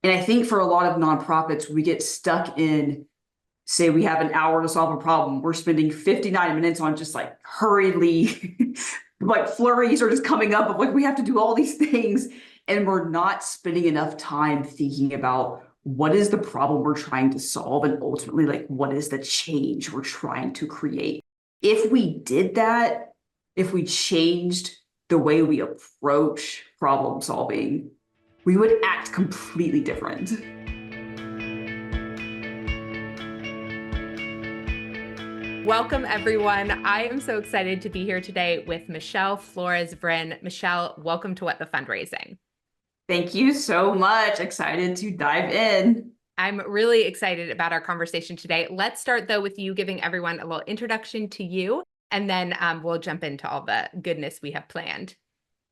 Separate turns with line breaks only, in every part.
And I think for a lot of nonprofits, we get stuck in, say we have an hour to solve a problem. We're spending 59 minutes on just like hurriedly, like flurries are just coming up of like, we have to do all these things. And we're not spending enough time thinking about what is the problem we're trying to solve, and ultimately, like, what is the change we're trying to create. If we did that, if we changed the way we approach problem solving, we would act completely different.
Welcome, everyone. I am so excited to be here today with Michelle Flores Vryn. Michelle, welcome to What the Fundraising.
Thank you so much. Excited to dive in.
I'm really excited about our conversation today. Let's start, though, with you giving everyone a little introduction to you, and then we'll jump into all the goodness we have planned.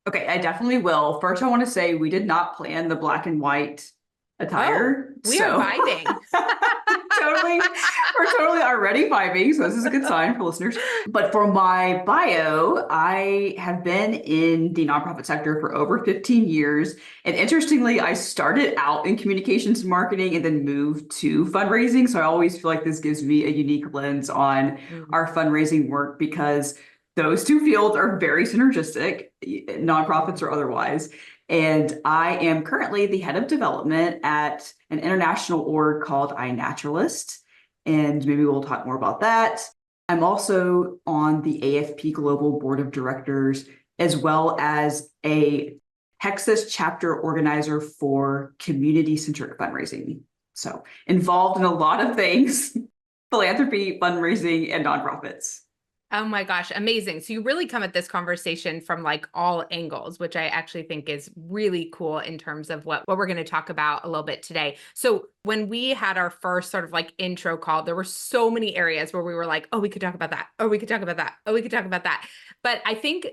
Okay, I definitely will. First, I want to say we did not plan the black and white attire.
We are vibing.
We're totally already vibing, so this is a good sign for listeners. But for my bio, I have been in the nonprofit sector for over 15 years. And interestingly, I started out in communications and marketing and then moved to fundraising. So I always feel like this gives me a unique lens on our fundraising work, because those two fields are very synergistic, nonprofits or otherwise. And I am currently the head of development at an international org called iNaturalist. And maybe we'll talk more about that. I'm also on the AFP Global Board of Directors, as well as a Texas chapter organizer for community-centric fundraising. So involved in a lot of things: philanthropy, fundraising, and nonprofits.
Oh my gosh, amazing. So you really come at this conversation from like all angles, which I actually think is really cool in terms of what we're going to talk about a little bit today. So when we had our first sort of like intro call, there were so many areas where we were like, oh, we could talk about that. Oh, we could talk about that. Oh, we could talk about that. But I think,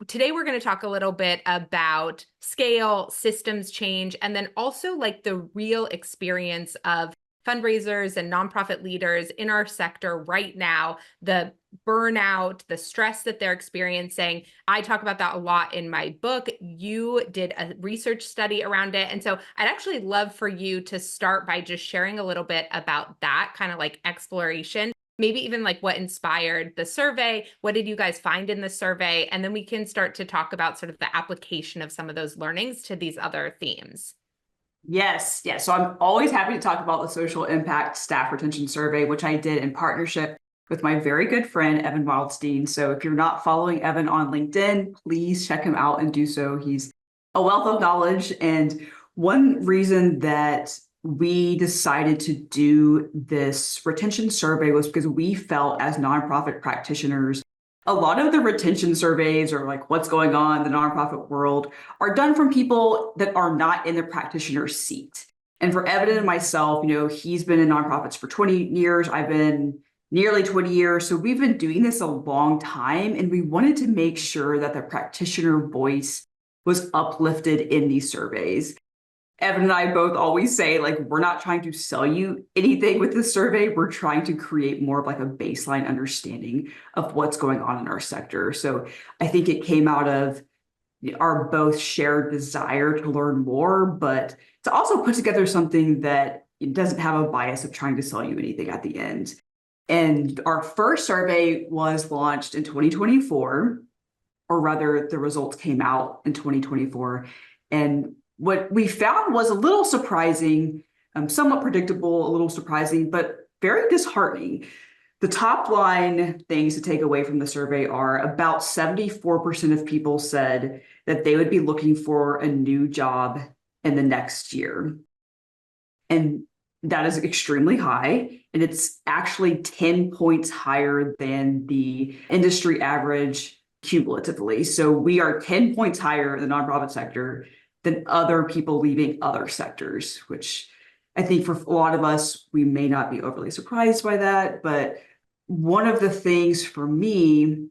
today we're going to talk a little bit about scale, systems change, and then also like the real experience of fundraisers and nonprofit leaders in our sector right now, the burnout, the stress that they're experiencing. I talk about that a lot in my book. You did a research study around it. And so I'd actually love for you to start by just sharing a little bit about that kind of like exploration, maybe even like what inspired the survey. What did you guys find in the survey? And then we can start to talk about sort of the application of some of those learnings to these other themes.
Yes. So I'm always happy to talk about the social impact staff retention survey, which I did in partnership with my very good friend, Evan Wildstein. So if you're not following Evan on LinkedIn, please check him out and do so. He's a wealth of knowledge. And one reason that we decided to do this retention survey was because we felt, as nonprofit practitioners, a lot of the retention surveys, or like what's going on in the nonprofit world, are done from people that are not in the practitioner seat. And for Evan and myself, he's been in nonprofits for 20 years. I've been nearly 20 years. So we've been doing this a long time, and we wanted to make sure that the practitioner voice was uplifted in these surveys. Evan and I both always say, like, we're not trying to sell you anything with this survey. We're trying to create more of like a baseline understanding of what's going on in our sector. So I think it came out of our both shared desire to learn more, but to also put together something that it doesn't have a bias of trying to sell you anything at the end. And our first survey was launched in 2024, or rather the results came out in 2024. And what we found was a little surprising, somewhat predictable, a little surprising, but very disheartening. The top line things to take away from the survey are about 74% of people said that they would be looking for a new job in the next year. And that is extremely high. And it's actually 10 points higher than the industry average cumulatively. So we are 10 points higher in the nonprofit sector than other people leaving other sectors, which I think for a lot of us, we may not be overly surprised by that. But one of the things for me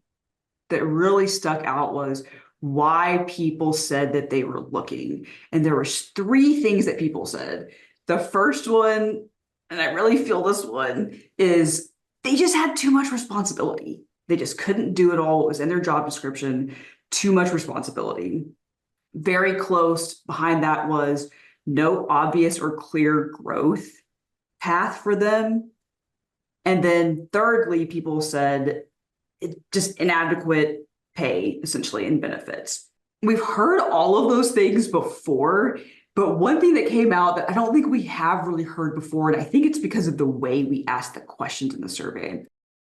that really stuck out was why people said that they were looking. And there were three things that people said. The first one, and I really feel this one, is they just had too much responsibility. They just couldn't do it all. It was in their job description, too much responsibility. Very close behind that was no obvious or clear growth path for them. And then thirdly, people said just inadequate pay, essentially, and benefits. We've heard all of those things before, but one thing that came out that I don't think we have really heard before, and I think it's because of the way we asked the questions in the survey,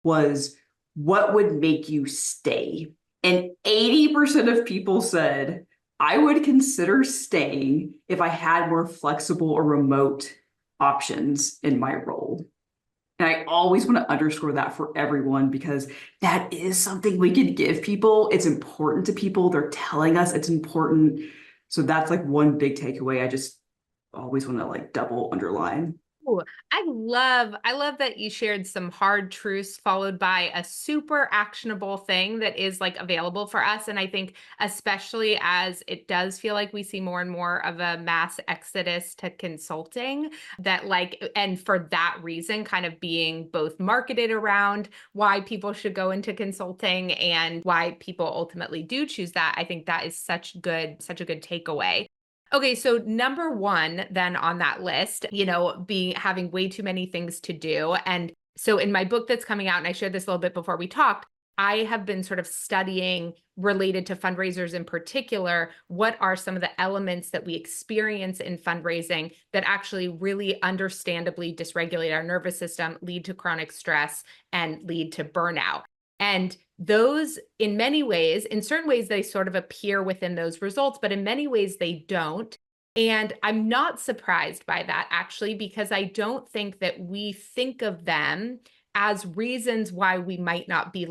was what would make you stay? And 80% of people said, I would consider staying if I had more flexible or remote options in my role. And I always want to underscore that for everyone, because that is something we can give people. It's important to people. They're telling us it's important. So that's like one big takeaway. I just always want to like double underline.
Ooh, I love that you shared some hard truths followed by a super actionable thing that is like available for us. And I think especially as it does feel like we see more and more of a mass exodus to consulting, that like, and for that reason, kind of being both marketed around why people should go into consulting and why people ultimately do choose that. I think that is such a good takeaway. Okay, so number one, then on that list, having way too many things to do. And so in my book that's coming out, and I shared this a little bit before we talked, I have been sort of studying related to fundraisers in particular, what are some of the elements that we experience in fundraising that actually really understandably dysregulate our nervous system, lead to chronic stress, and lead to burnout. And those, in many ways, in certain ways, they sort of appear within those results, but in many ways they don't. And I'm not surprised by that, actually, because I don't think that we think of them as reasons why we might not be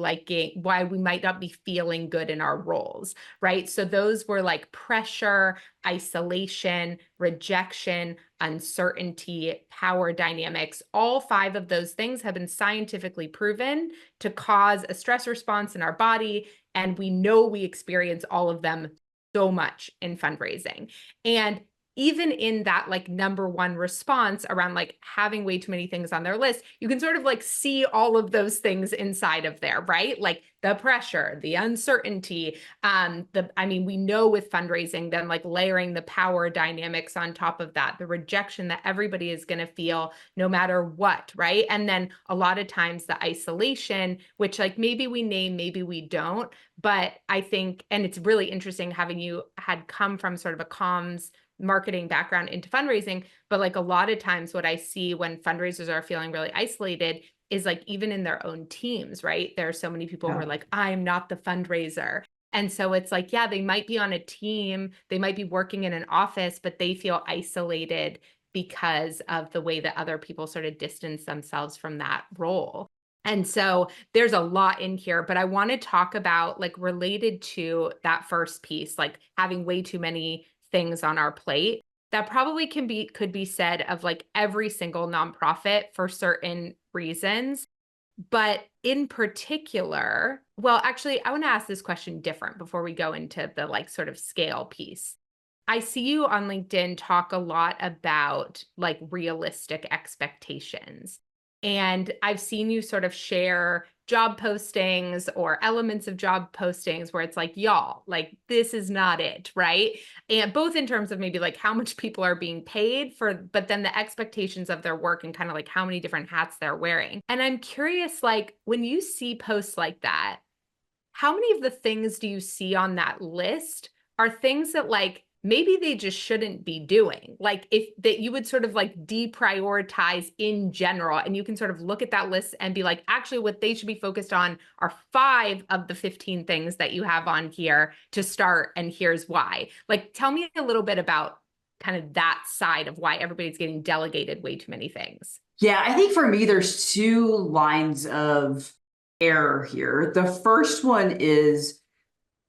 feeling good in our roles, right? So those were like pressure, isolation, rejection, uncertainty, power dynamics. All 5 of those things have been scientifically proven to cause a stress response in our body. And we know we experience all of them so much in fundraising. And even in that like number one response around like having way too many things on their list, you can sort of like see all of those things inside of there, right? Like the pressure, the uncertainty, we know with fundraising, then like layering the power dynamics on top of that, the rejection that everybody is going to feel no matter what, right? And then a lot of times the isolation, which like maybe we name, maybe we don't, but I think, and it's really interesting having you had come from sort of a comms marketing background into fundraising, but like a lot of times what I see when fundraisers are feeling really isolated is like even in their own teams, right? There are so many people who are like, I'm not the fundraiser. And so it's like, yeah, they might be on a team, they might be working in an office, but they feel isolated because of the way that other people sort of distance themselves from that role. And so there's a lot in here, but I want to talk about like related to that first piece, like having way too many things on our plate. That probably could be said of like every single nonprofit for certain reasons. But in particular, well, actually, I want to ask this question different before we go into the like sort of scale piece. I see you on LinkedIn talk a lot about like realistic expectations. And I've seen you sort of share job postings or elements of job postings where it's like, y'all, like, this is not it, right? And both in terms of maybe like how much people are being paid for, but then the expectations of their work and kind of like how many different hats they're wearing. And I'm curious, like, when you see posts like that, how many of the things do you see on that list are things that like maybe they just shouldn't be doing? Like if that you would sort of like deprioritize in general, and you can sort of look at that list and be like, actually what they should be focused on are 5 of the 15 things that you have on here to start, and here's why. Like, tell me a little bit about kind of that side of why everybody's getting delegated way too many things.
Yeah, I think for me, there's 2 lines of error here. The first one is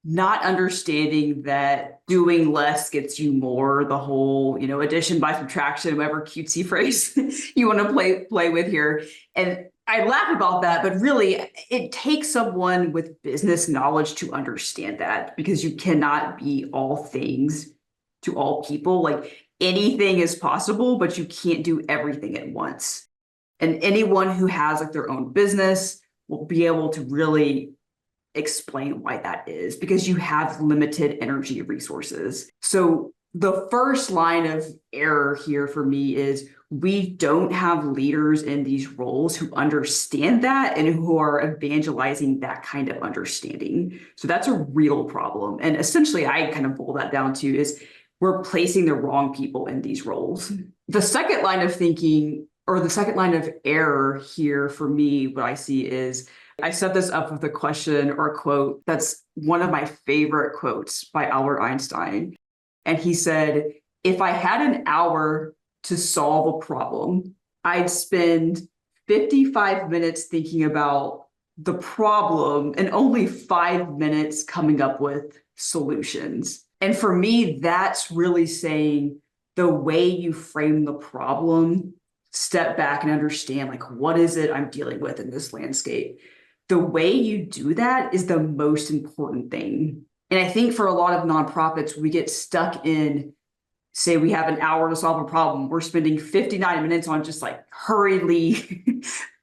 not understanding that doing less gets you more, the whole, addition by subtraction, whatever cutesy phrase you want to play with here. And I laugh about that, but really it takes someone with business knowledge to understand that, because you cannot be all things to all people. Like anything is possible, but you can't do everything at once. And anyone who has like their own business will be able to really explain why that is, because you have limited energy resources. So the first line of error here for me is we don't have leaders in these roles who understand that and who are evangelizing that kind of understanding. So that's a real problem. And essentially, I kind of boil that down to is we're placing the wrong people in these roles. The second line of thinking, or the second line of error here for me, what I see is I set this up with a question or a quote that's one of my favorite quotes by Albert Einstein. And he said, if I had an hour to solve a problem, I'd spend 55 minutes thinking about the problem and only 5 minutes coming up with solutions. And for me, that's really saying the way you frame the problem, step back and understand, like, what is it I'm dealing with in this landscape? The way you do that is the most important thing. And I think for a lot of nonprofits, we get stuck in, say we have an hour to solve a problem. We're spending 59 minutes on just like hurriedly,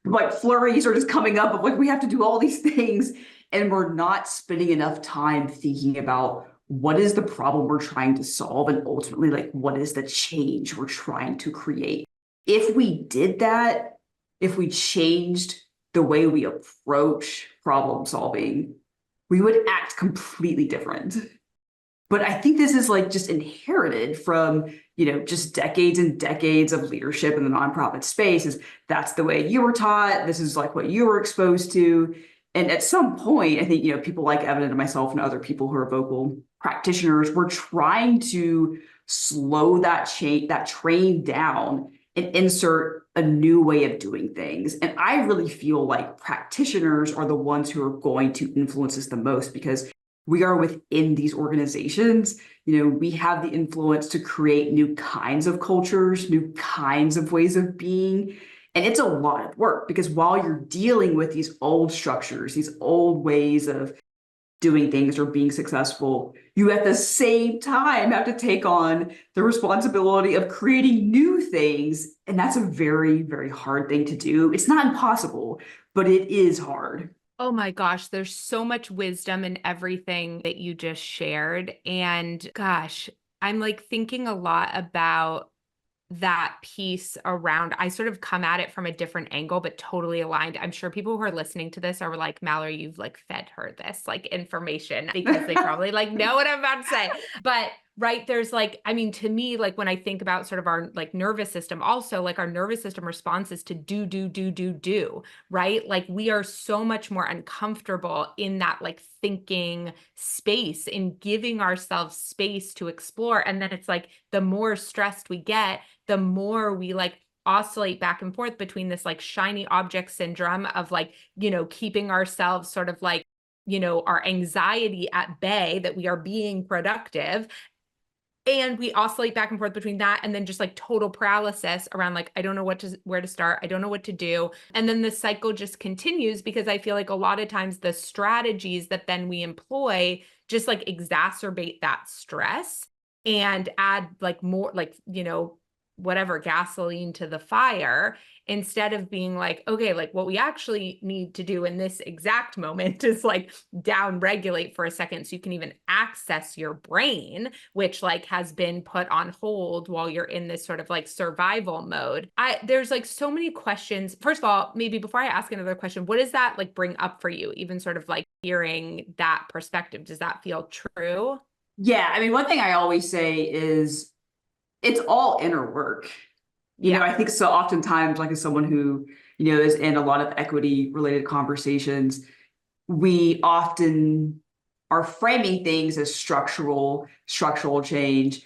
like flurries are just coming up of like, we have to do all these things. And we're not spending enough time thinking about what is the problem we're trying to solve and ultimately like, what is the change we're trying to create? If we did that, if we changed the way we approach problem solving, we would act completely different. But I think this is like just inherited from, just decades and decades of leadership in the nonprofit space. Is that's the way you were taught. This is like what you were exposed to. And at some point, I think, people like Evan and myself and other people who are vocal practitioners, we're trying to slow that train down and insert a new way of doing things. And I really feel like practitioners are the ones who are going to influence us the most because we are within these organizations. We have the influence to create new kinds of cultures, new kinds of ways of being. And it's a lot of work because while you're dealing with these old structures, these old ways of doing things or being successful, you at the same time have to take on the responsibility of creating new things. And that's a very, very hard thing to do. It's not impossible, but it is hard.
Oh my gosh, there's so much wisdom in everything that you just shared. And gosh, I'm like thinking a lot about that piece around, I sort of come at it from a different angle, but totally aligned. I'm sure people who are listening to this are like, Mallory, you've like fed her this like information because they probably like know what I'm about to say. But right, there's like, I mean, to me, like when I think about sort of our like nervous system, also like our nervous system responses to do, right? Like we are so much more uncomfortable in that like thinking space, in giving ourselves space to explore. And then it's like the more stressed we get, the more we like oscillate back and forth between this like shiny object syndrome of like, keeping ourselves sort of like, our anxiety at bay that we are being productive. And we oscillate back and forth between that and then just like total paralysis around like, I don't know where to start. I don't know what to do. And then the cycle just continues because I feel like a lot of times the strategies that then we employ just like exacerbate that stress and add like more like, whatever gasoline to the fire, instead of being like, okay, like what we actually need to do in this exact moment is like down regulate for a second so you can even access your brain, which like has been put on hold while you're in this sort of like survival mode. There's like so many questions. First of all, maybe before I ask another question, what does that like bring up for you? Even sort of like hearing that perspective, does that feel true?
Yeah. I mean, one thing I always say is it's all inner work. I think so oftentimes, like as someone who, is in a lot of equity related conversations, we often are framing things as structural change.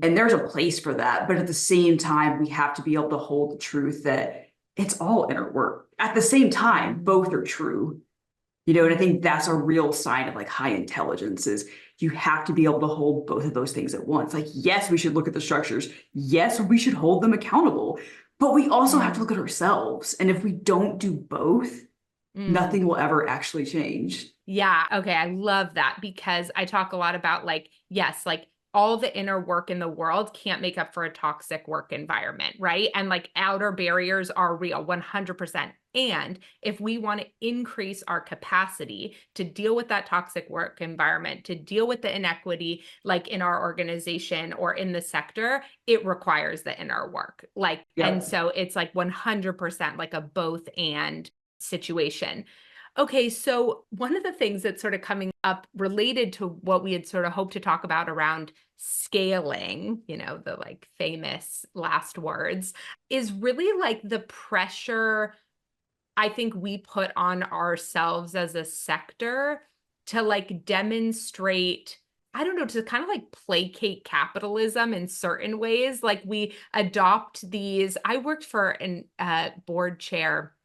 And there's a place for that. But at the same time, we have to be able to hold the truth that it's all inner work. At the same time, both are true. And I think that's a real sign of like high intelligence is you have to be able to hold both of those things at once. Like, yes, we should look at the structures. Yes, we should hold them accountable, but we also have to look at ourselves. And if we don't do both, nothing will ever actually change.
Yeah. Okay. I love that because I talk a lot about like, yes, like all the inner work in the world can't make up for a toxic work environment, right? And like outer barriers are real, 100%. And if we want to increase our capacity to deal with that toxic work environment, to deal with the inequity, like in our organization or in the sector, it requires the inner work. Like, and so it's like 100% like a both and situation. Okay, so one of the things that's sort of coming up related to what we had sort of hoped to talk about around scaling, the like famous last words, is really like the pressure I think we put on ourselves as a sector to like demonstrate, I don't know, to kind of like placate capitalism in certain ways. Like we adopt these. I worked for an board chair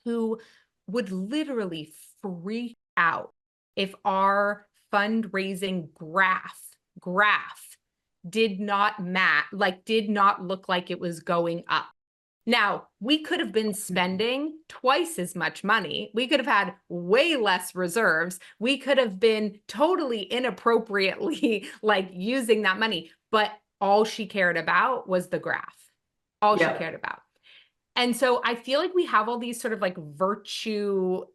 who would literally freak out if our fundraising graph did not did not look like it was going up. Now, we could have been spending twice as much money. We could have had way less reserves. We could have been totally inappropriately like using that money, but all she cared about was the graph. All she cared about. And so I feel like we have all these sort of like virtue-esque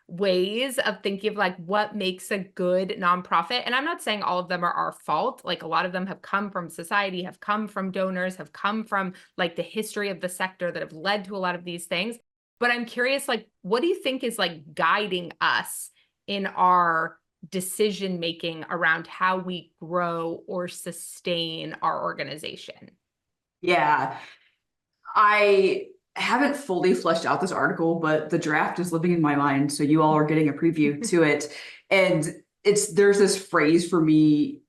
ways of thinking of like what makes a good nonprofit. And I'm not saying all of them are our fault. Like a lot of them have come from society, have come from donors, have come from like the history of the sector that have led to a lot of these things. But I'm curious, like, what do you think is like guiding us in our decision making around how we grow or sustain our organization?
Yeah. I haven't fully fleshed out this article, but the draft is living in my mind. So you all are getting a preview to it. And there's this phrase for me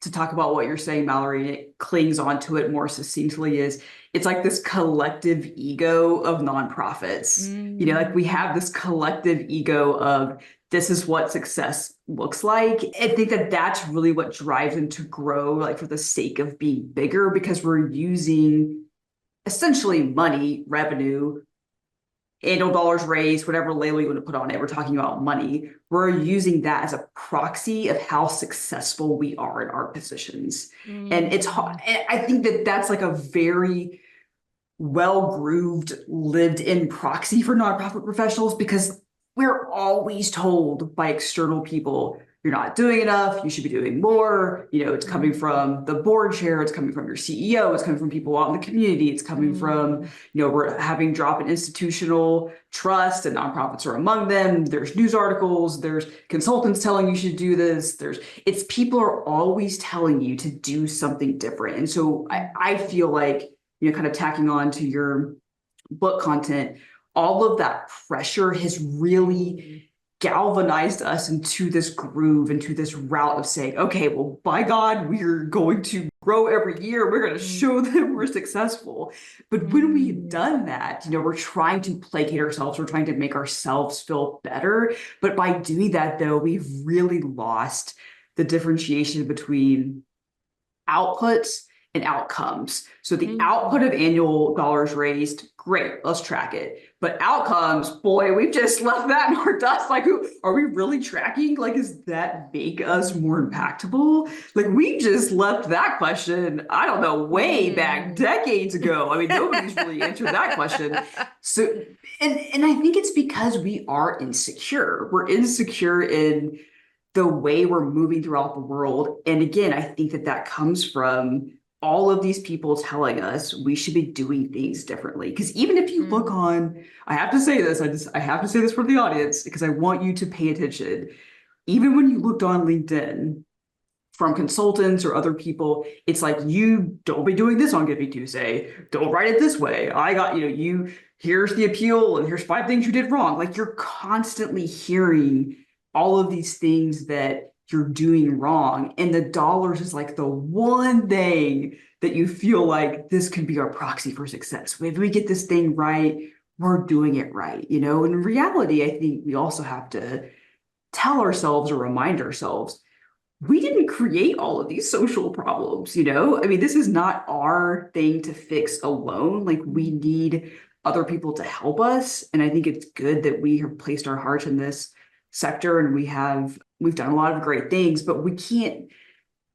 to talk about what you're saying, Mallory, and it clings onto it more succinctly it's like this collective ego of nonprofits. Like we have this collective ego of this is what success looks like. I think that that's really what drives them to grow, like for the sake of being bigger, because we're using essentially money, revenue, annual dollars raised, whatever label you want to put on it. We're talking about money. We're using that as a proxy of how successful we are in our positions. And it's hard. And I think that that's like a very well-grooved, lived-in proxy for nonprofit professionals, because we're always told by external people, you're not doing enough, you should be doing more. It's coming from the board chair, it's coming from your CEO, it's coming from people out in the community, it's coming from, we're having drop in institutional trust and nonprofits are among them. There's news articles, there's consultants telling you should do this. It's people are always telling you to do something different. And so I feel like, kind of tacking on to your book content, all of that pressure has really galvanized us into this groove, into this route of saying, okay, well, by God, we're going to grow every year. We're going to show them we're successful. But when we've done that, we're trying to placate ourselves. We're trying to make ourselves feel better. But by doing that, though, we've really lost the differentiation between outputs and outcomes. So the output of annual dollars raised, great, let's track it. But outcomes, boy, we've just left that in our dust. Like, are we really tracking? Like, does that make us more impactable? Like, we just left that question, I don't know, way back decades ago. I mean, nobody's really answered that question. So, and I think it's because we are insecure. We're insecure in the way we're moving throughout the world. And again, I think that comes from all of these people telling us we should be doing things differently. Because even if you look on, I have to say this, I have to say this for the audience, because I want you to pay attention. Even when you looked on LinkedIn from consultants or other people, it's like, you don't be doing this on Giving Tuesday. Don't write it this way. I got, here's the appeal and here's 5 things you did wrong. Like, you're constantly hearing all of these things that you're doing wrong. And the dollars is like the one thing that you feel like this can be our proxy for success. If we get this thing right, we're doing it right. And in reality, I think we also have to tell ourselves or remind ourselves, we didn't create all of these social problems. I mean, this is not our thing to fix alone. Like, we need other people to help us. And I think it's good that we have placed our hearts in this sector and we've done a lot of great things, but we can't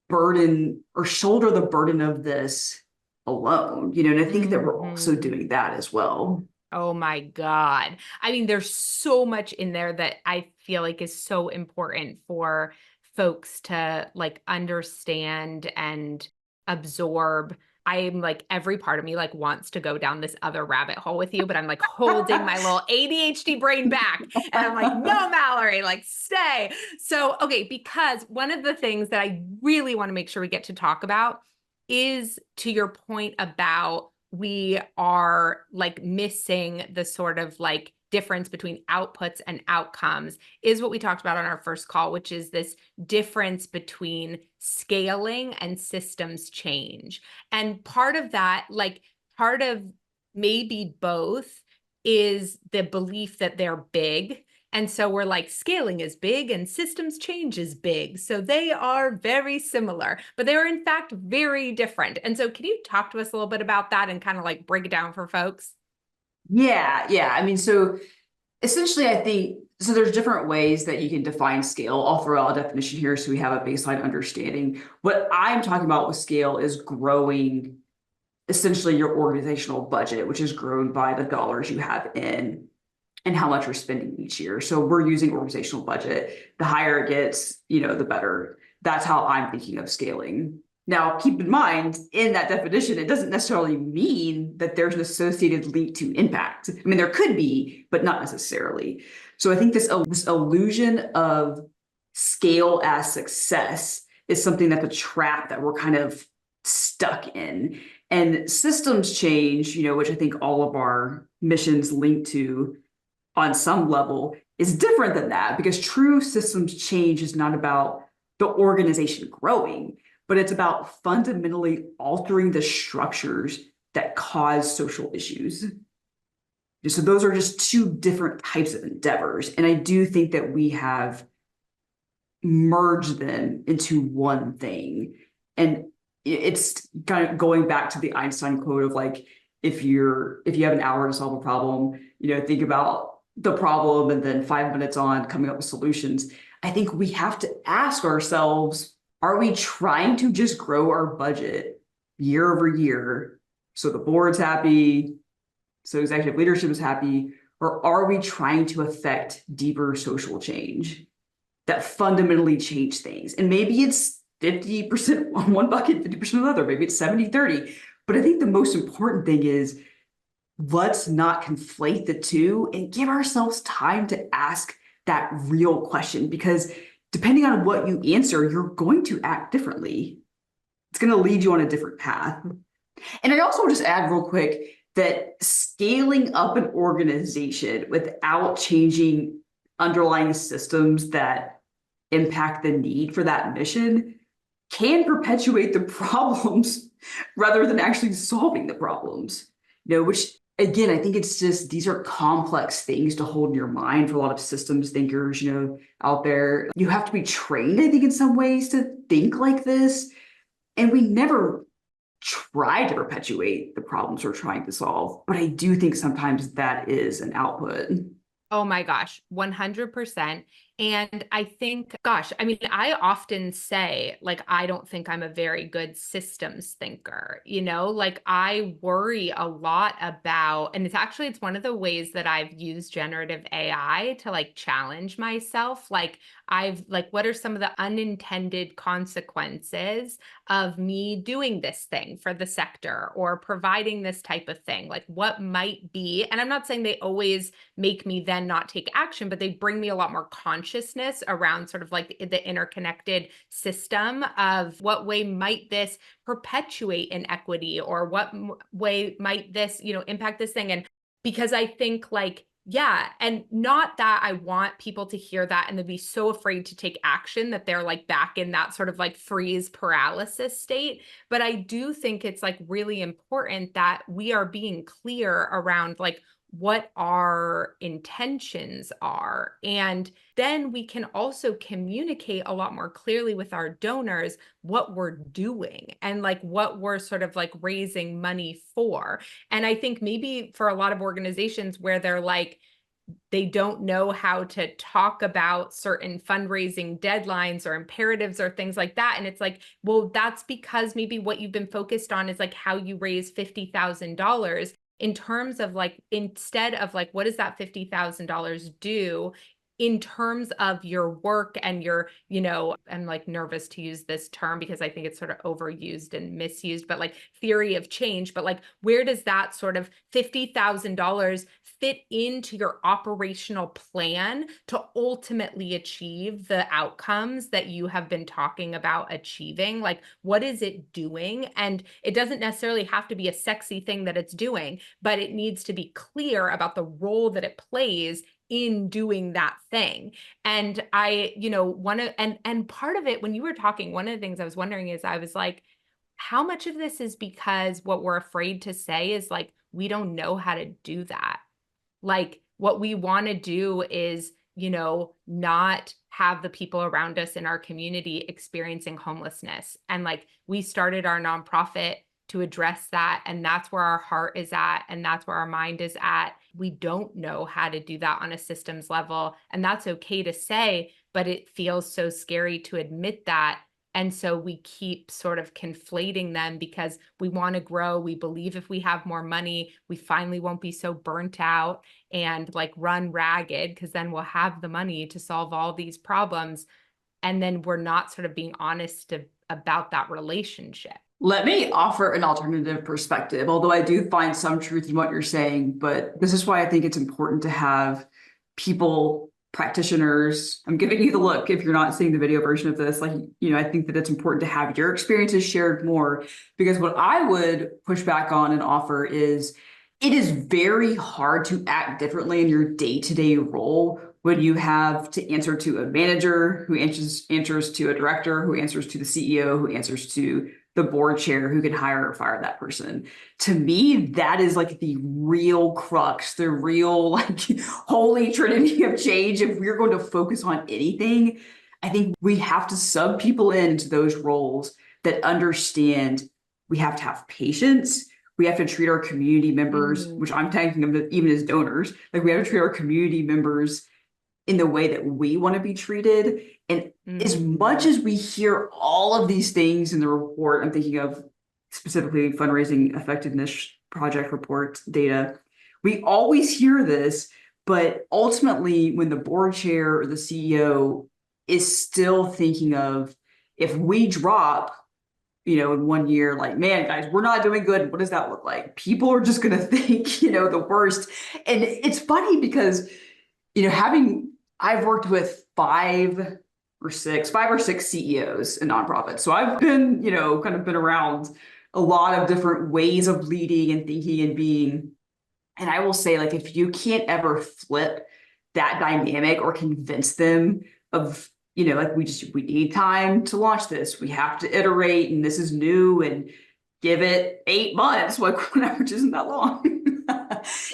burden or shoulder the burden of this alone, and I think that we're also doing that as well.
Oh my God. I mean, there's so much in there that I feel like is so important for folks to like understand and absorb. I'm like, every part of me like wants to go down this other rabbit hole with you, but I'm like holding my little ADHD brain back. And I'm like, no, Mallory, like stay. So, okay, because one of the things that I really want to make sure we get to talk about is to your point about we are like missing the sort of like difference between outputs and outcomes is what we talked about on our first call, which is this difference between scaling and systems change. And part of that, like part of maybe both is the belief that they're big. And so we're like, scaling is big and systems change is big. So they are very similar, but they are in fact very different. And so can you talk to us a little bit about that and kind of like break it down for folks?
Yeah. I mean, so essentially, I think so. There's different ways that you can define scale. I'll throw out a definition here so we have a baseline understanding. What I'm talking about with scale is growing essentially your organizational budget, which is grown by the dollars you have in and how much you're spending each year. So we're using organizational budget. The higher it gets, the better. That's how I'm thinking of scaling. Now, keep in mind, in that definition, it doesn't necessarily mean that there's an associated link to impact. I mean, there could be, but not necessarily. So I think this illusion of scale as success is something that's a trap that we're kind of stuck in. And systems change, which I think all of our missions link to on some level, is different than that, because true systems change is not about the organization growing, but it's about fundamentally altering the structures that cause social issues. So those are just two different types of endeavors. And I do think that we have merged them into one thing. And it's kind of going back to the Einstein quote of like, if you have an hour to solve a problem, think about the problem and then 5 minutes on coming up with solutions. I think we have to ask ourselves, are we trying to just grow our budget year over year so the board's happy, so executive leadership is happy, or are we trying to affect deeper social change that fundamentally change things? And maybe it's 50% on one bucket, 50% on the other, maybe it's 70-30. But I think the most important thing is, let's not conflate the two and give ourselves time to ask that real question, because depending on what you answer, you're going to act differently. It's going to lead you on a different path. And I also just add real quick that scaling up an organization without changing underlying systems that impact the need for that mission can perpetuate the problems rather than actually solving the problems. Which again, I think it's just, these are complex things to hold in your mind for a lot of systems thinkers, out there. You have to be trained, I think, in some ways to think like this. And we never try to perpetuate the problems we're trying to solve. But I do think sometimes that is an output.
Oh my gosh, 100%. And I think, gosh, I mean, I often say, like, I don't think I'm a very good systems thinker, like I worry a lot about, and it's one of the ways that I've used generative AI to like challenge myself. Like what are some of the unintended consequences of me doing this thing for the sector or providing this type of thing? Like what might be, and I'm not saying they always make me then not take action, but they bring me a lot more consciousness around sort of like the interconnected system of what way might this perpetuate inequity, or what way might this, impact this thing. And because I think like, yeah, and not that I want people to hear that and to be so afraid to take action that they're like back in that sort of like freeze paralysis state. But I do think it's like really important that we are being clear around like what our intentions are. And then we can also communicate a lot more clearly with our donors what we're doing and like what we're sort of like raising money for. And I think maybe for a lot of organizations where they're like, they don't know how to talk about certain fundraising deadlines or imperatives or things like that. And it's like, well, that's because maybe what you've been focused on is like how you raise $50,000 in terms of like, instead of like, what does that $50,000 do in terms of your work and your, I'm like nervous to use this term because I think it's sort of overused and misused, but like theory of change, but like, where does that sort of $50,000 fit into your operational plan to ultimately achieve the outcomes that you have been talking about achieving? Like, what is it doing? And it doesn't necessarily have to be a sexy thing that it's doing, but it needs to be clear about the role that it plays in doing that thing. And I, and part of it, when you were talking, one of the things I was wondering is I was like, how much of this is because what we're afraid to say is like, we don't know how to do that. Like what we want to do is, not have the people around us in our community experiencing homelessness. And like, we started our nonprofit to address that. And that's where our heart is at. And that's where our mind is at. We don't know how to do that on a systems level. And that's okay to say, but it feels so scary to admit that. And so we keep sort of conflating them because we want to grow. We believe if we have more money, we finally won't be so burnt out and like run ragged, because then we'll have the money to solve all these problems. And then we're not sort of being honest about that relationship.
Let me offer an alternative perspective, although I do find some truth in what you're saying, but this is why I think it's important to have people, practitioners. I'm giving you the look if you're not seeing the video version of this. Like, I think that it's important to have your experiences shared more, because what I would push back on and offer is it is very hard to act differently in your day-to-day role when you have to answer to a manager who answers to a director, who answers to the CEO, who answers to the board chair, who can hire or fire that person. To me, that is like the real crux, the real like holy trinity of change. If we're going to focus on anything, I think we have to sub people into those roles that understand we have to have patience. We have to treat our community members, which I'm thinking of even as donors, like we have to treat our community members in the way that we want to be treated. And as much as we hear all of these things in the report, I'm thinking of specifically fundraising effectiveness project report data, we always hear this, but ultimately when the board chair or the CEO is still thinking of, if we drop, in 1 year, like, man, guys, we're not doing good. What does that look like? People are just going to think, the worst. And it's funny because, I've worked with five or six CEOs in nonprofits. So I've been, kind of been around a lot of different ways of leading and thinking and being. And I will say, like, if you can't ever flip that dynamic or convince them of, like, we need time to launch this. We have to iterate, and this is new, and give it 8 months, like, whatever, which isn't that long.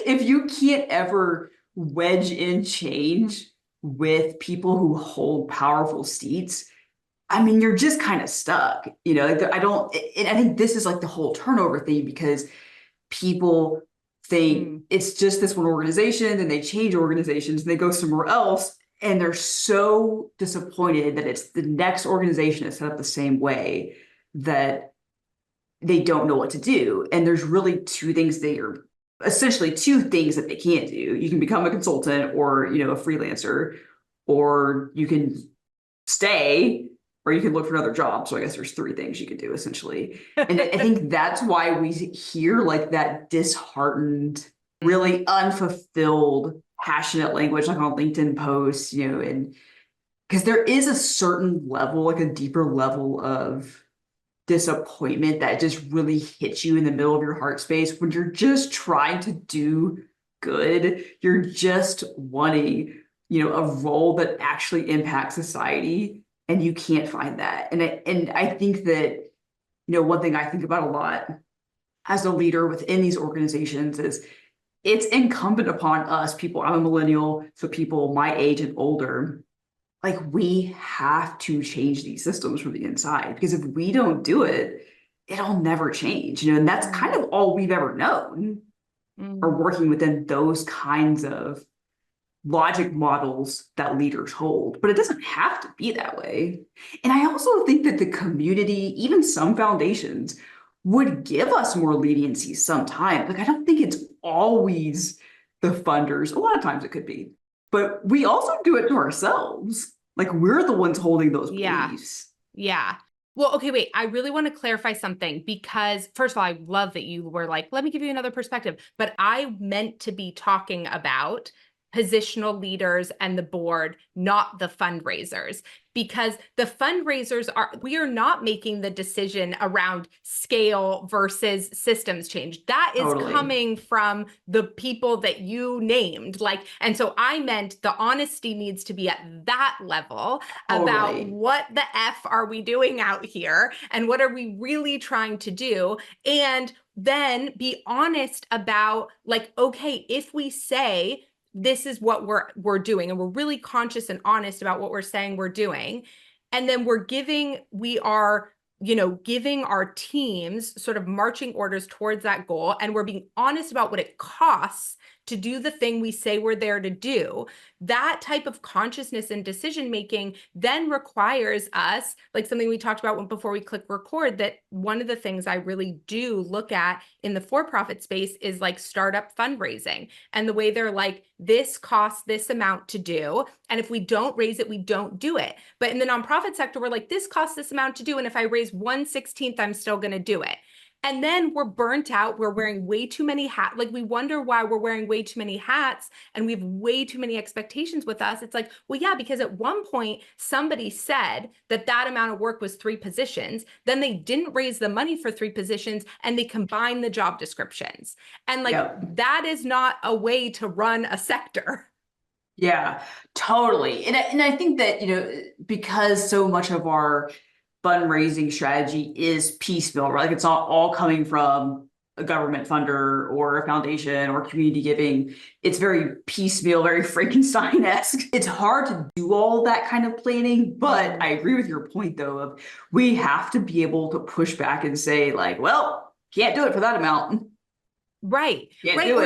If you can't ever wedge in change with people who hold powerful seats, I mean, you're just kind of stuck, like and I think this is like the whole turnover thing, because people think it's just this one organization, and they change organizations and they go somewhere else, and they're so disappointed that it's the next organization is set up the same way that they don't know what to do. And there's really essentially two things that they can't do. You can become a consultant or, a freelancer, or you can stay, or you can look for another job. So I guess there's 3 things you can do essentially. And I think that's why we hear like that disheartened, really unfulfilled, passionate language, like on LinkedIn posts, and because there is a certain level, like a deeper level of disappointment that just really hits you in the middle of your heart space when you're just trying to do good. You're just wanting, a role that actually impacts society, and you can't find that. And I think that, one thing I think about a lot as a leader within these organizations is it's incumbent upon us, people. I'm a millennial, so people my age and older, like, we have to change these systems from the inside, because if we don't do it, it'll never change, and that's kind of all we've ever known, or working within those kinds of logic models that leaders hold, but it doesn't have to be that way. And I also think that the community, even some foundations, would give us more leniency sometimes. Like, I don't think it's always the funders. A lot of times it could be, but we also do it to ourselves. Like, we're the ones holding those
Yeah.
beliefs.
Yeah. Well, okay, wait. I really want to clarify something because, first of all, I love that you were like, let me give you another perspective. But I meant to be talking about positional leaders and the board, not the fundraisers, because the fundraisers we are not making the decision around scale versus systems change. That is
Totally.
coming from the people that you named. And so I meant the honesty needs to be at that level about
Totally.
what the F are we doing out here and what are we really trying to do? And then be honest about okay, if we say this is what we're doing and we're really conscious and honest about what we're saying we're doing, and then we are giving our teams sort of marching orders towards that goal, and we're being honest about what it costs to do the thing we say we're there to do. That type of consciousness and decision making then requires us, like something we talked about before we click record, that one of the things I really do look at in the for-profit space is like startup fundraising, and the way they're like, this costs this amount to do, and if we don't raise it, we don't do it. But in the nonprofit sector, we're like, this costs this amount to do, and if I raise 1/16, I'm still going to do it. And then we're burnt out. We're wearing way too many hats. Like, we wonder why we're wearing way too many hats and we have way too many expectations with us. It's like, well, yeah, because at one point somebody said that amount of work was 3 positions. Then they didn't raise the money for 3 positions and they combined the job descriptions. And that is not a way to run a sector.
Yeah, totally. And I think that, because so much of our fundraising strategy is piecemeal, right? Like, it's not all coming from a government funder or a foundation or community giving. It's very piecemeal, very Frankenstein-esque. It's hard to do all that kind of planning, but I agree with your point though, of we have to be able to push back and say like, well, can't do it for that amount.
Right.
Can't
right.
do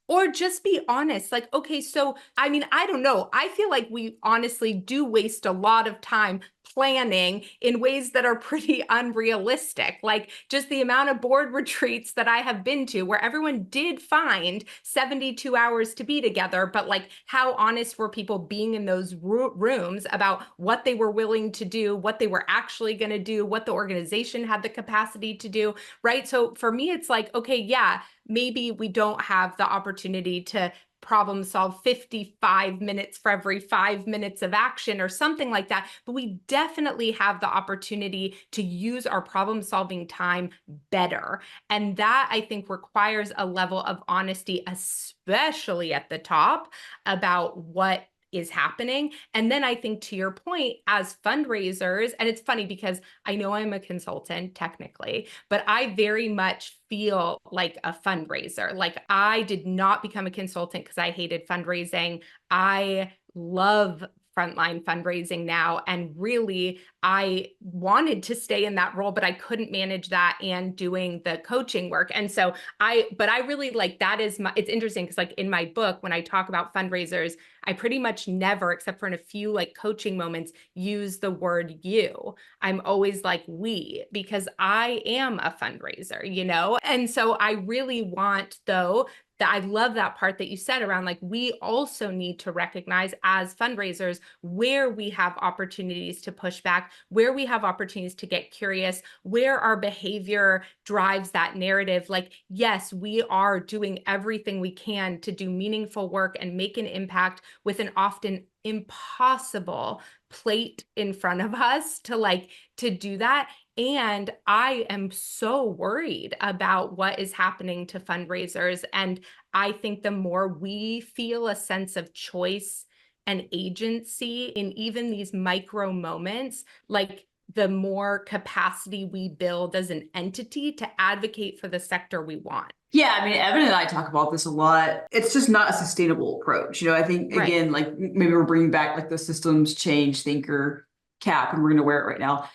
Or
it.
just be honest. Like, okay, so I mean, I don't know. I feel like we honestly do waste a lot of time planning in ways that are pretty unrealistic. Like, just the amount of board retreats that I have been to where everyone did find 72 hours to be together, but like, how honest were people being in those rooms about what they were willing to do, what they were actually going to do, what the organization had the capacity to do, right? So for me, it's like, okay, yeah, maybe we don't have the opportunity to problem solve 55 minutes for every 5 minutes of action or something like that. But we definitely have the opportunity to use our problem solving time better. And that, I think, requires a level of honesty, especially at the top, about what is happening. And then I think, to your point, as fundraisers, and it's funny because I know I'm a consultant technically, but I very much feel like a fundraiser. Like, I did not become a consultant because I hated fundraising. I love frontline fundraising now. And really, I wanted to stay in that role, but I couldn't manage that and doing the coaching work. And so but I really like, that is it's interesting because like in my book, when I talk about fundraisers, I pretty much never, except for in a few like coaching moments, use the word you. I'm always like we, because I am a fundraiser, And so I really want, though, that I love that part that you said around like, we also need to recognize as fundraisers where we have opportunities to push back, where we have opportunities to get curious, where our behavior drives that narrative. Like, yes, we are doing everything we can to do meaningful work and make an impact with an often impossible plate in front of us to do that. And I am so worried about what is happening to fundraisers. And I think the more we feel a sense of choice and agency in even these micro moments, like, the more capacity we build as an entity to advocate for the sector we want.
Yeah, I mean, Evan and I talk about this a lot. It's just not a sustainable approach. I think, again, like, maybe we're bringing back like the systems change thinker cap and we're going to wear it right now.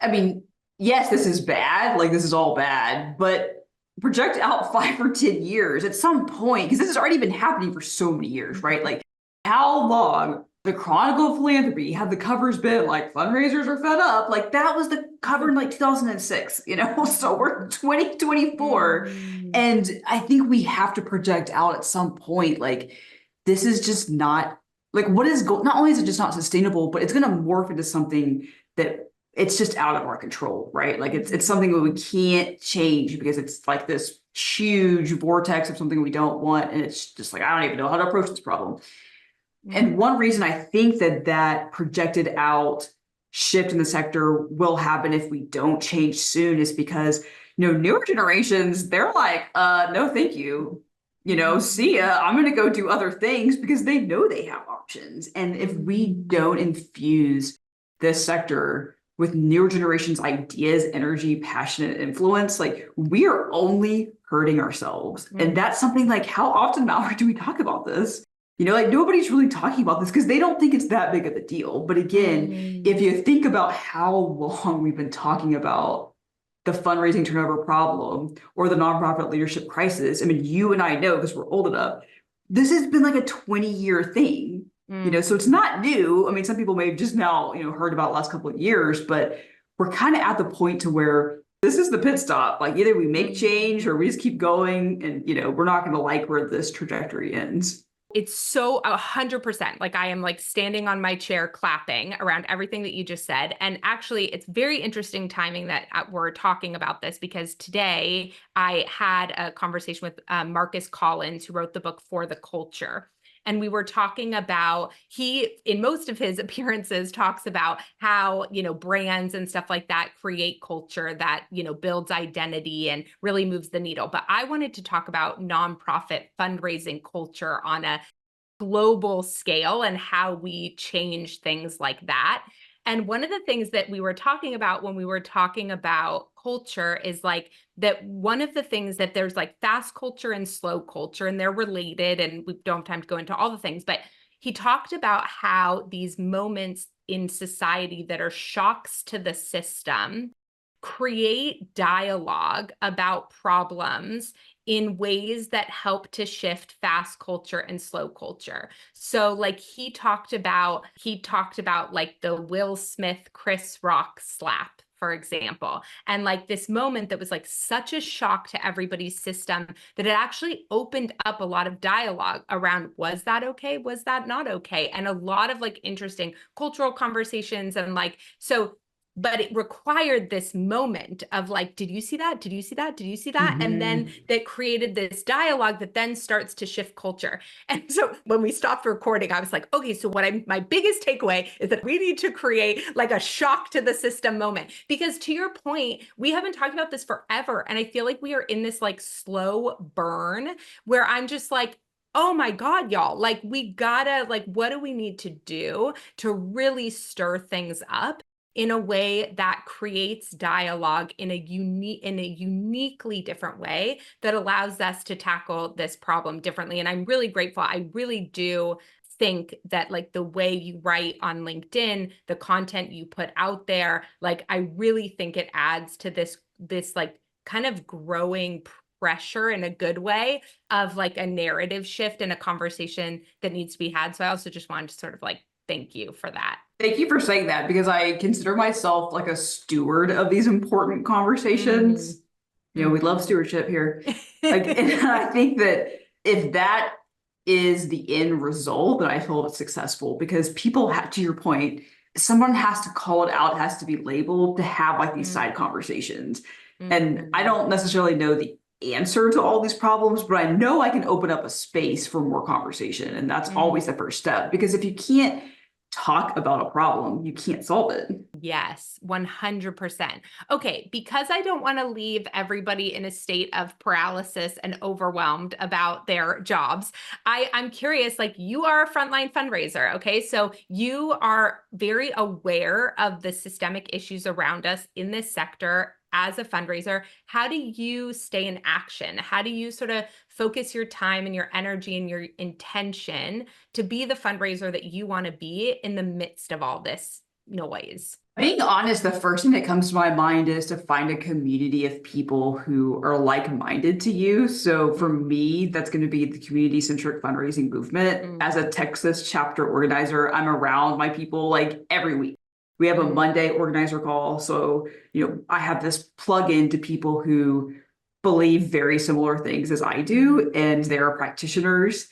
I mean, yes, this is bad. Like, this is all bad, but project out 5 or 10 years at some point, because this has already been happening for so many years, right? Like, how long the Chronicle of Philanthropy had the covers been like fundraisers are fed up. Like that was the cover in like 2006, so we're 2024. And I think we have to project out at some point, like this is just not like not only is it just not sustainable, but it's going to morph into something that it's just out of our control, right? Like it's something that we can't change because it's like this huge vortex of something we don't want. And it's just like, I don't even know how to approach this problem. And one reason I think that projected out shift in the sector will happen if we don't change soon is because, newer generations, they're like, no, thank you. See ya. I'm going to go do other things because they know they have options. And if we don't infuse this sector with newer generations' ideas, energy, passion, and influence, like we are only hurting ourselves. And that's something like, how often, Mallory, do we talk about this? Like nobody's really talking about this because they don't think it's that big of a deal. But again, if you think about how long we've been talking about the fundraising turnover problem or the nonprofit leadership crisis, I mean, you and I know because we're old enough, this has been like a 20-year thing, so it's not new. I mean, some people may have just now, heard about the last couple of years, but we're kind of at the point to where this is the pit stop. Like either we make change or we just keep going and, we're not going to like where this trajectory ends.
It's so 100%. Like I am like standing on my chair clapping around everything that you just said. And actually, it's very interesting timing that we're talking about this because today I had a conversation with Marcus Collins, who wrote the book For the Culture. And we were talking about, he, in most of his appearances, talks about how, brands and stuff like that create culture that, builds identity and really moves the needle. But I wanted to talk about nonprofit fundraising culture on a global scale and how we change things like that. And one of the things that we were talking about when we were talking about culture is like that one of the things that there's like fast culture and slow culture, and they're related, and we don't have time to go into all the things, but he talked about how these moments in society that are shocks to the system create dialogue about problems in ways that help to shift fast culture and slow culture. So like he talked about like the Will Smith, Chris Rock slap, for example, and like this moment that was like such a shock to everybody's system that it actually opened up a lot of dialogue around, was that okay? Was that not okay? And a lot of like interesting cultural conversations and like, so but it required this moment of like, did you see that? Did you see that? Did you see that? And then that created this dialogue that then starts to shift culture. And so when we stopped recording, I was like, okay, so my biggest takeaway is that we need to create like a shock to the system moment, because to your point, we haven't talked about this forever. And I feel like we are in this like slow burn where I'm just like, oh my God, y'all, like we gotta, like, what do we need to do to really stir things up in a way that creates dialogue in a uniquely different way that allows us to tackle this problem differently? And I'm really grateful. I really do think that like the way you write on LinkedIn, the content you put out there, like I really think it adds to this like kind of growing pressure in a good way of like a narrative shift and a conversation that needs to be had. So I also just wanted to sort of like thank you for that.
Thank you for saying that, because I consider myself like a steward of these important conversations. We love stewardship here. Like, and I think that if that is the end result, then I feel it's successful, because people have, to your point, someone has to call it out, has to be labeled to have like these side conversations. And I don't necessarily know the answer to all these problems, but I know I can open up a space for more conversation. And that's always the first step, because if you can't talk about a problem, you can't solve it.
Yes, 100%. Okay, because I don't want to leave everybody in a state of paralysis and overwhelmed about their jobs, I'm curious, like you are a frontline fundraiser, okay? So you are very aware of the systemic issues around us in this sector as a fundraiser. How do you stay in action? How do you sort of focus your time and your energy and your intention to be the fundraiser that you want to be in the midst of all this noise?
Being honest, the first thing that comes to my mind is to find a community of people who are like-minded to you. So for me, that's going to be the community-centric fundraising movement. As a Texas chapter organizer, I'm around my people like every week. We have a Monday organizer call. So, I have this plug-in to people who believe very similar things as I do, and they're practitioners.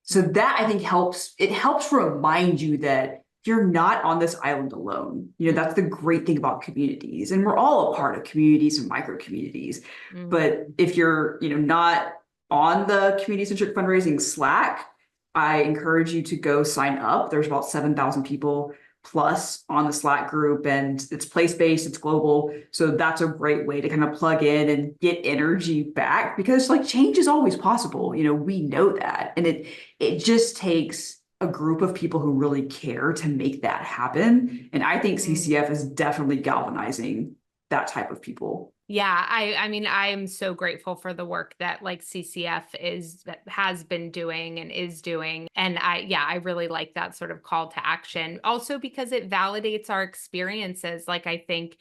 So that I think helps. It helps remind you that you're not on this island alone. That's the great thing about communities. And we're all a part of communities and micro communities. But if you're, not on the community-centric fundraising Slack, I encourage you to go sign up. There's about 7,000 people plus on the Slack group, and it's place-based, it's global. So that's a great way to kind of plug in and get energy back, because like change is always possible. We know that. And it just takes a group of people who really care to make that happen. And I think CCF is definitely galvanizing that type of people.
Yeah, I mean, I am so grateful for the work that like CCF has been doing and is doing. And I really like that sort of call to action. Also because it validates our experiences. Like I think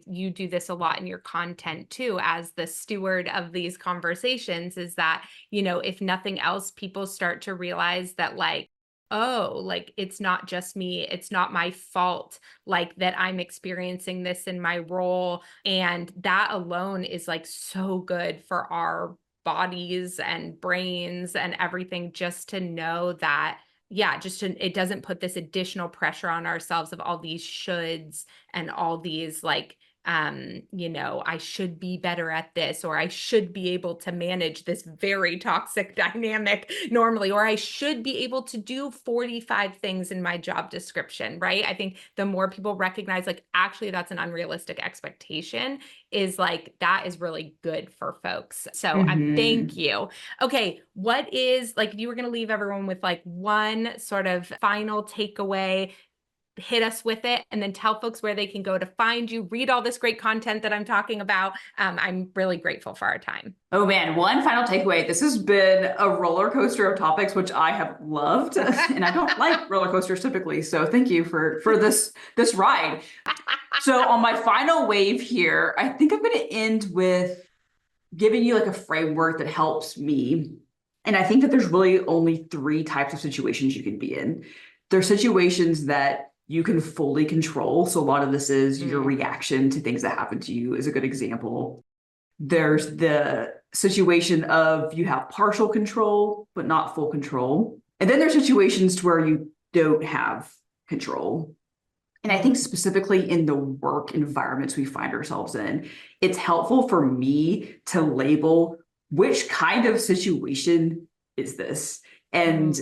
you do this a lot in your content too, as the steward of these conversations, is that, if nothing else, people start to realize that like, oh, like it's not just me. It's not my fault, like that I'm experiencing this in my role. And that alone is like so good for our bodies and brains and everything, just to know that, it doesn't put this additional pressure on ourselves of all these shoulds and all these like, I should be better at this, or I should be able to manage this very toxic dynamic normally, or I should be able to do 45 things in my job description, right? I think the more people recognize, like, actually, that's an unrealistic expectation, is like, that is really good for folks. So thank you. Okay. What is like, if you were going to leave everyone with like one sort of final takeaway, hit us with it, and then tell folks where they can go to find you, read all this great content that I'm talking about. I'm really grateful for our time.
Oh man, one final takeaway. This has been a roller coaster of topics, which I have loved. And I don't like roller coasters typically. So thank you for this ride. So on my final wave here, I think I'm going to end with giving you like a framework that helps me. And I think that there's really only 3 types of situations you can be in. There's situations that you can fully control. So a lot of this is your reaction to things that happen to you is a good example. There's the situation of you have partial control, but not full control. And then there's situations to where you don't have control. And I think specifically in the work environments we find ourselves in, it's helpful for me to label which kind of situation is this. And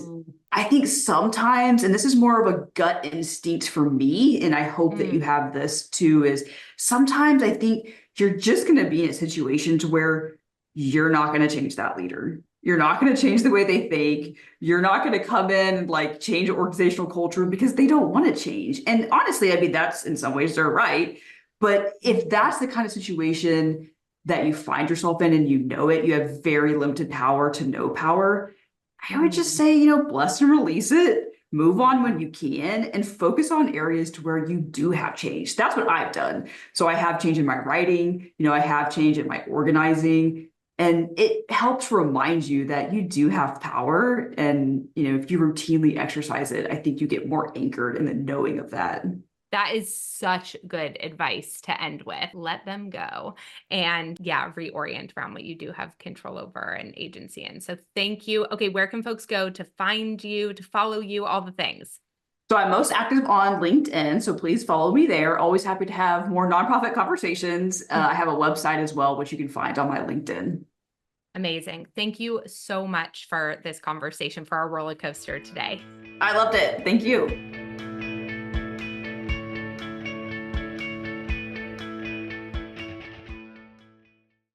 I think sometimes, and this is more of a gut instinct for me, and I hope that you have this too, is sometimes I think you're just going to be in a situation to where you're not going to change that leader. You're not going to change the way they think. You're not going to come in and like change organizational culture because they don't want to change. And honestly, I mean, that's in some ways they're right. But if that's the kind of situation that you find yourself in and you know it, you have very limited power to no power, I would just say, bless and release it, move on when you can, and focus on areas to where you do have change. That's what I've done. So I have change in my writing, I have change in my organizing, and it helps remind you that you do have power. And, if you routinely exercise it, I think you get more anchored in the knowing of that.
That is such good advice to end with. Let them go and reorient around what you do have control over and agency in. So thank you. Okay, where can folks go to find you, to follow you, all the things?
So I'm most active on LinkedIn, so please follow me there. Always happy to have more nonprofit conversations. I have a website as well, which you can find on my LinkedIn.
Amazing. Thank you so much for this conversation, for our roller coaster today.
I loved it. Thank you.